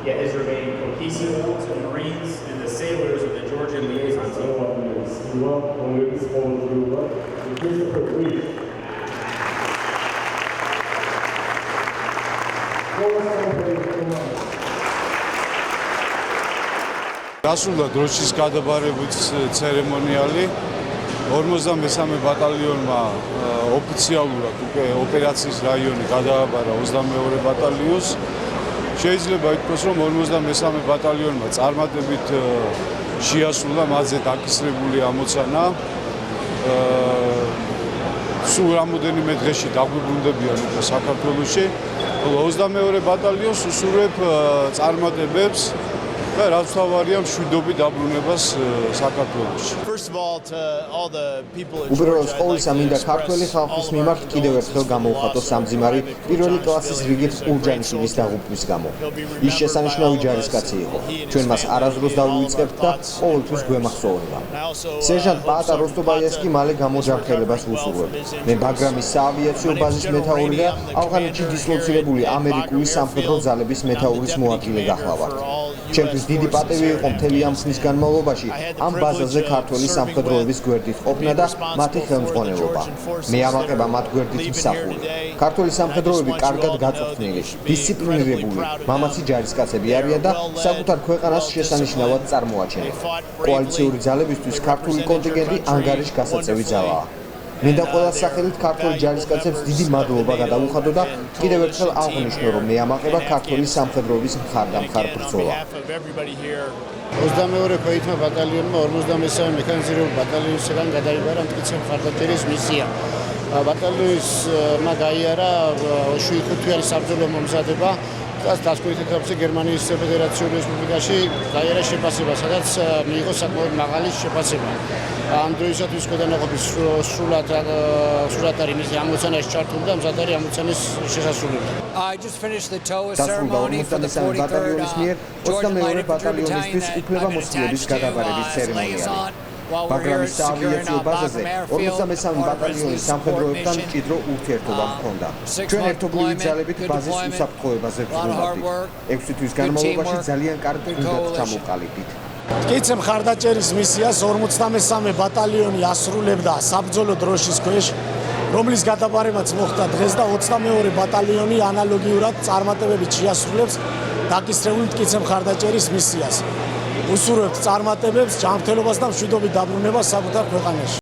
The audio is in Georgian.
yet is remaining cohesive to the Marines and the sailors of the Georgian liaison team. დასრულდა დროშის გადაბარების ცერემონიალი 53 ბატალიონმა ოფიციალურად უკვე ოპერაციის რაიონი გადააბარა 22 ბატალიონს. შეიძლება ითქვას, რომ 53 ბატალიონმა წარმატებით შეასრულა მათზე დაკისრებული ამოცანა. სულ რამოდენიმე დღეში დაგვიბრუნდებიან უკვე საქართველოში. 22 ბატალიონს უსურვებ წარმატებებს და რაც თავარია მშვიდობით დაბრუნებას საქართველოში. უბრალოდ ყოველისა მინდა ქართველი ხალხის მიმართ კიდევ ერთხელ გამოუხატო სამძიმარი პირველი კლასის რიგით ყურძანიშვილის დაღუპვის გამო. ის შესანიშნავი ჯარისკაცი იყო. ჩვენ მას არასდროს დავივიწყებთ და ყოველთვის გვემახსოვრება. სერჟანტ პაატა როსტობაიევსკი მალე გამოჯანმრთელებას უსურვებ. მე ბაგრამის საავიაციო ბაზის მეთაური და ავღანეთში დისლოცირებული ამერიკული სამხედრო ძალების მეთაურის მოადგილე გახლავართ. ჩემთვის დიდი პატივი იყო მთელი ამ ხნის განმავლობაში ამ ბაზაზე ქართველი სამხედროების გვერდით ყოფნა და მათი ხელმძღვანელობა. მე ამაყება მათ გვერდით მსახური. ქართველი სამხედროები კარგად გაწვრთნილი, დისციპლინირებული, მამაცი ჯარისკაცები არიან და საკუთარ ქვეყანას შესანიშნავად წარმოაჩენენ. კოალიციური ძალებისთვის ქართული კონტინგენტი ანგარიშ გასაწევი ძალაა. მინდა ყველა სახელით ქართული ჯარისკაცებს დიდი მადლობა გადავუხადო და კიდევ ერთხელ აღვნიშნო, რომ მე ამაყება ქართული სამხედროების მხარდამხარ ბრძოლა. 22 ქვეითმა ბატალიონმა 53 მექანიზირებული ბატალიონისგან გადაიბარა მტკიცე მხარდაჭერის მისია. ბატალიონმა გაიარა 7-5 საბრძოლო მომზადება და დასკვეთ ეტაპზე გერმანიის ფედერაციული რესპუბლიკაში გაიარა შეფასება, სადაც მიიღო საკმაოდ მაღალი შეფასება. ამ დროისათვის ქვედანაყოფის სრულად არის მისი ამოცანაში ჩართული და მზად არის ამოცანის შესასრულებლად. დასრულდა 53 ბატალიონის მიერ 22 ბატალიონისთვის უფლებამოსილების გადაბარების ცერემონიალი. ბაგრამის საავიაციო ბაზაზე 53 ბატალიონის სამხედროებთან მჭიდრო ურთიერთობა ჰქონდა. ჩვენ ერთობლივი ძალებით ბაზის უსაფრთხოებაზე ვზრუნავდით. 6 თვის განმავლობაში ძალიან კარგ გუნდად ჩამოვყალიბდით. მტკიცე მხარდაჭერის მისიას 53 ბატალიონი ასრულებდა საბრძოლო დროშის ქვეშ, რომლის გადაბარებაც მოხდა დღეს და 22 ბატალიონი ანალოგიურად წარმატებებით შეასრულებს დაკისრებული მტკიცე მხარდაჭერის მისიას. უსურვებთ წარმატებებს, ჯანმრთელობას და მშვიდობით დაბრუნებას საკუთარ ქვეყანაში.